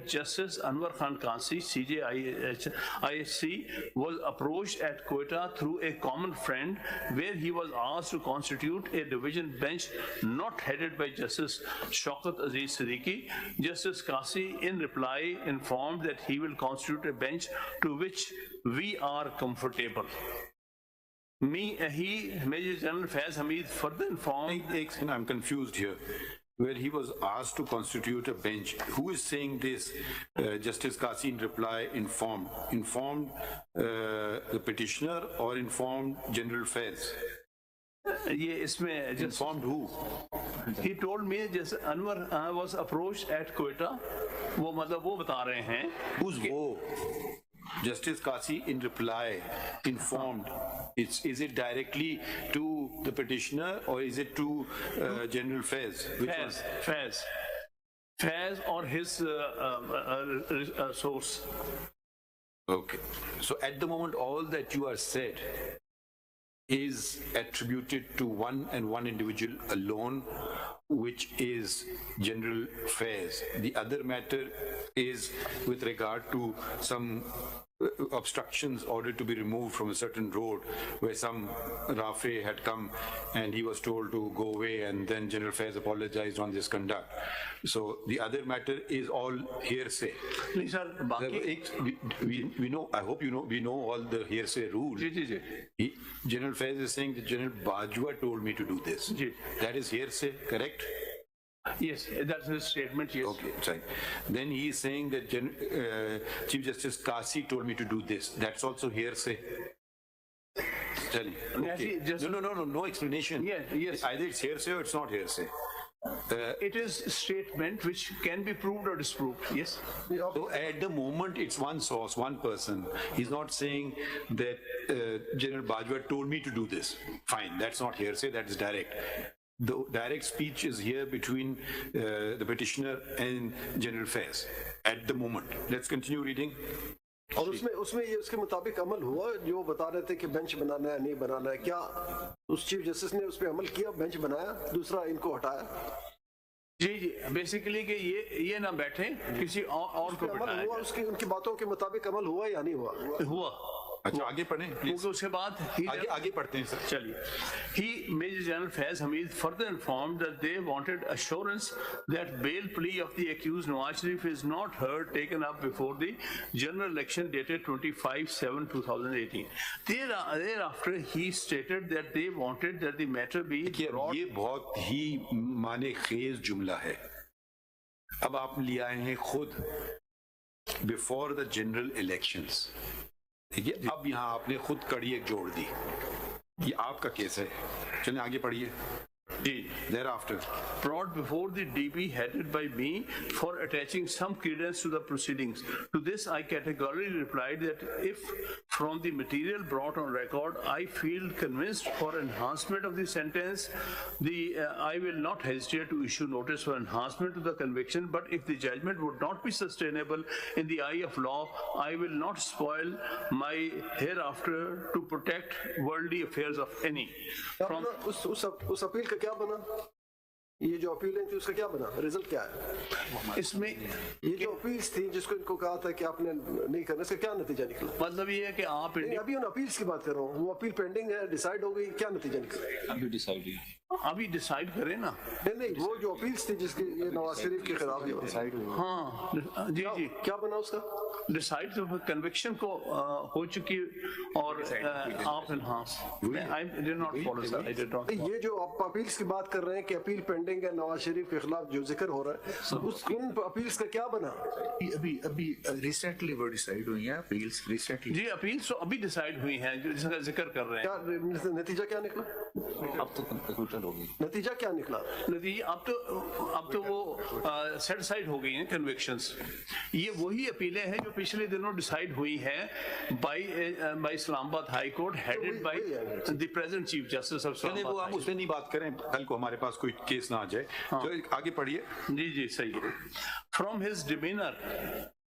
Justice Anwar Khan Kasi, CJIHC, was approached at Quetta through a common friend, where he was asked to constitute a division bench not headed by Justice Shaukat Aziz Siddiqui. Justice Kasi, in reply, informed that he will constitute a bench to which we are comfortable. Major General Faiz Hamid further informed. I'm confused here. Where he was asked to constitute a bench. Who is saying this? Justice Kasi in reply informed the petitioner or informed General Faiz? Informed who? He told me just Anwar was approached at Quetta. वो मतलब वो बता रहे हैं. Who's wo? Justice Kasi in reply informed. Is it directly to the petitioner or is it to General Faiz? Faiz or his source. Okay. So at the moment, all that you are said is attributed to one and one individual alone, which is General Faiz. The other matter is with regard to some obstructions ordered to be removed from a certain road where some Rafe had come and he was told to go away, and then General Faiz apologized on this conduct. So the other matter is all hearsay. We know, I hope you know, we know all the hearsay rules. General Faiz is saying that General Bajwa told me to do this. That is hearsay, correct? Yes, that's his statement, yes. Okay, right. Then he is saying that Chief Justice Kasi told me to do this. That's also hearsay. Tell me. Okay. No explanation. Yes. Either it's hearsay or it's not hearsay. It is a statement which can be proved or disproved, yes. So at the moment, it's one source, one person. He's not saying that General Bajwa told me to do this. Fine, that's not hearsay, that is direct. The direct speech is here between the petitioner and General Faiz at the moment. Let's continue reading. और उसमें ये उसके मुताबिक अमल हुआ जो बता रहे थे कि बेंच बनाना है नहीं बनाना है, क्या उस चीफ जस्टिस ने उस पर अमल किया, बेंच बनाया, दूसरा इनको हटाया? जी बेसिकली कि ये ना बैठे किसी और को बिठाया हुआ, उसकी उनकी बातों के मुताबिक अमल हुआ या नहीं हुआ? अच्छा आगे पढ़ें प्लीज. उसके बाद आगे पढ़ते हैं सर. चलिए. Major General Faiz Hamid further informed that they wanted assurance that bail plea of the accused Nawaz Sharif is not heard taken up before the general election dated 25/7/2018. Thereafter he stated that they wanted that the matter be brought. ये बहुत ही माने खेज जुमला है. अब आप ले आए हैं खुद before the general elections. ठीक है, अब यहाँ आपने खुद कड़ी एक जोड़ दी. ये आपका केस है. चलिए आगे पढ़िए. Thereafter, brought before the DB headed by me for attaching some credence to the proceedings. To this, I categorically replied that if from the material brought on record, I feel convinced for enhancement of the sentence, I will not hesitate to issue notice for enhancement to the conviction. But if the judgment would not be sustainable in the eye of law, I will not spoil my hereafter to protect worldly affairs of any. From उस appeal का क्या बना? ये जो appeal थी उसका क्या बना? रिजल्ट क्या है? इसमें ये जो अपील थी जिसको इनको कहा था कि आपने नहीं करना, इसका क्या नतीजा निकला? मतलब ये है कि आप अभी उन अपील्स की बात कर रहा हूँ. वो अपील पेंडिंग है, डिसाइड हो गई, क्या नतीजा निकला? अभी डिसाइड करें ना. नहीं वो जो अपील्स थी जिसके ये नवाज शरीफ के खिलाफ डिसाइड हुई. हाँ जी क्या बना उसका? डिसाइड तो कन्विक्शन को हो चुकी और आप enhance. I did not follow sir, I did not. ये जो आप अपील्स की बात कर रहे हैं कि अपील पेंडिंग है नवाज शरीफ के खिलाफ जो जिक्र हो रहा है, उस उन अपील्स का क्या बना? अभी रिसेंटली वो डिसाइड हुई हैं अपील्स. रिसेंटली जी अपील्स तो अभी डिसाइड हुई हैं जिसका जिक्र कर रहे हैं. क्या नतीजा क्या निकला? अब तो कंप्यूटर हो गई. नतीजा क्या निकला? नतीजा अब तो वो सेट साइड हो गई हैं कन्विक्शंस. ये वही अपीलें हैं जो पिछले दिनों डिसाइड हुई हैं by Islamabad high court headed by the present chief justice of Islamabad. वो हम उसमें नहीं बात करें, कल को हमारे पास कोई केस ना आ जाए. तो आगे पढ़िए. जी सही है. From his demeanour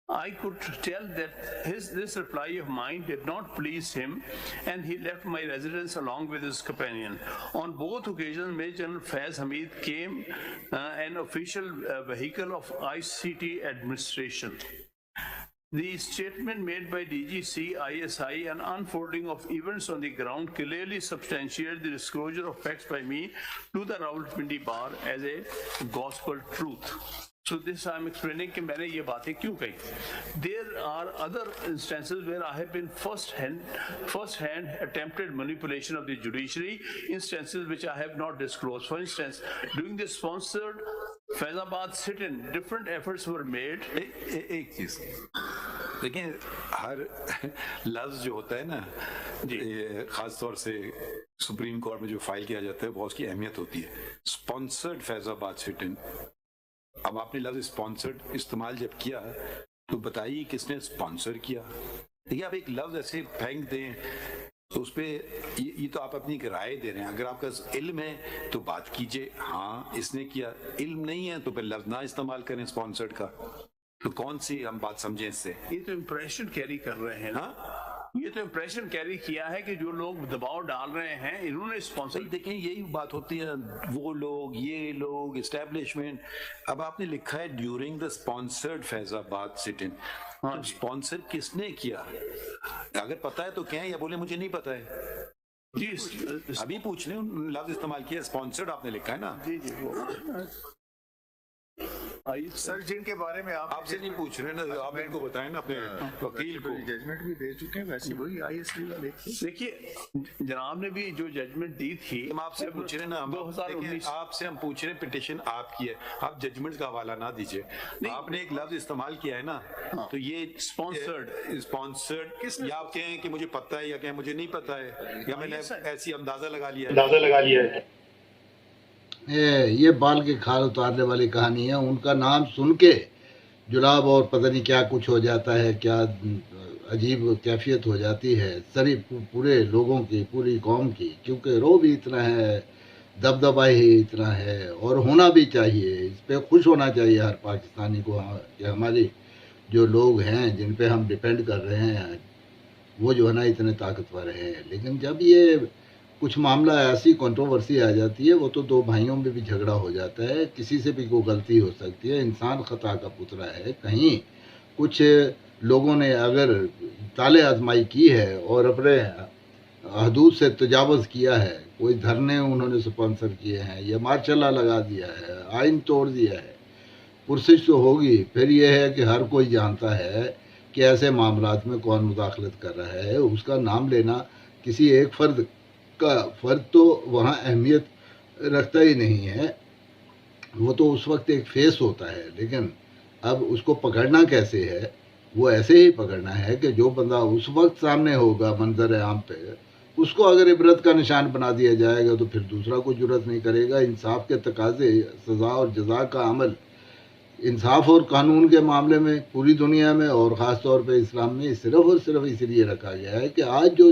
I could tell that this reply of mine did not please him, and he left my residence along with his companion. On both occasions, Major General Faiz Hamid came an official vehicle of ICT administration. The statement made by DGC ISI and unfolding of events on the ground clearly substantiate the disclosure of facts by me to the Rawalpindi Bar as a gospel truth. So this I am explaining कि मैंने ये बातें क्यों कही. There are other instances where I have been first-hand attempted manipulation of the judiciary, instances which I have not disclosed. For instance, during the sponsored Faizabad sit-in, different efforts were made. एक चीज देखिए, हर लफ्ज जो होता है ना, ये खास तौर से सुप्रीम कोर्ट में जो फाइल किया जाता है बहुत उसकी अहमियत होती है. स्पॉन्सर्ड फैजाबाद सिट इन, अब आपने लफ्ज स्पॉन्सर्ड इस्तेमाल जब किया तो बताइए किसने स्पॉन्सर किया. देखिए, आप एक लफ्ज ऐसे फेंक दें तो उस पर ये तो आप अपनी एक राय दे रहे हैं. अगर आपका इल्म है तो बात कीजिए, हाँ इसने किया. इल्म नहीं है तो फिर लफ्ज ना इस्तेमाल करें स्पॉन्सर्ड का. तो कौन सी हम बात समझें इससे? ये तो इम्प्रेशन कैरी कर रहे हैं ना. ये तो इम्प्रेशन कैरी किया है कि जो लोग दबाव डाल रहे हैं इन्होंने स्पॉन्सर. देखें, यही बात होती है, वो लोग, ये लोग, एस्टेब्लिशमेंट. अब आपने लिखा है during the sponsored Faizabad sit in, तो स्पॉन्सर किसने किया? अगर पता है तो कहें, या बोले मुझे नहीं पता है. जी अभी पूछ लें, लफ्ज इस्तेमाल किया, स्पॉन्सर्ड आपने लिखा है ना. जी वो सर जिनके बारे में आपसे नहीं पूछ रहे ना, आप मेरे को बताएं ना अपने वकील को. जजमेंट भी दे चुके हैं, वैसे वही ISI वाले. देखिए, जनाब ने भी जो जजमेंट दी थी, हम आपसे पूछ रहे ना, 2019 आपसे हम पूछ रहे हैं, पिटिशन आपकी है, आप जजमेंट का हवाला ना दीजिए. आपने एक लफ्ज इस्तेमाल किया है ना, तो ये स्पॉन्सर्ड या आप कहें कि मुझे पता है, या कहें मुझे नहीं पता है, या मैंने ऐसी अंदाजा लगा लिया है. ये बाल के खाल उतारने वाली कहानी है. उनका नाम सुन के जुलाब और पता नहीं क्या कुछ हो जाता है, क्या अजीब कैफियत हो जाती है सारी पूरे लोगों की, पूरी कौम की. क्योंकि रो भी इतना है, दबदबा ही इतना है, और होना भी चाहिए. इस पे खुश होना चाहिए हर पाकिस्तानी को कि हमारी जो लोग हैं जिन पे हम डिपेंड कर रहे हैं वो जो है ना इतने ताकतवर हैं. लेकिन जब ये कुछ मामला ऐसी कंट्रोवर्सी आ जाती है, वो तो दो भाइयों में भी झगड़ा हो जाता है. किसी से भी कोई गलती हो सकती है, इंसान खता का पुतला है. कहीं कुछ लोगों ने अगर ताले आजमाई की है और अपने हदूद से तजावज़ किया है, कोई धरने उन्होंने स्पॉन्सर किए हैं या मार्शल लगा दिया है, आइन तोड़ दिया है, पुरसिश तो होगी. फिर यह है कि हर कोई जानता है कि ऐसे मामलात में कौन मुदाखलत कर रहा है. उसका नाम लेना किसी एक फ़र्द तो वहाँ अहमियत रखता ही नहीं है. वो तो उस वक्त एक फेस होता है. लेकिन अब उसको पकड़ना कैसे है? वो ऐसे ही पकड़ना है कि जो बंदा उस वक्त सामने होगा मंजर आम पे, उसको अगर इबरत का निशान बना दिया जाएगा तो फिर दूसरा कोई जुर्रत नहीं करेगा. इंसाफ के तकाजे, सज़ा और जज़ा का अमल, इंसाफ और कानून के मामले में पूरी दुनिया में और ख़ास तौर पे इस्लाम में सिर्फ़ और सिर्फ इसलिए रखा गया है कि आज जो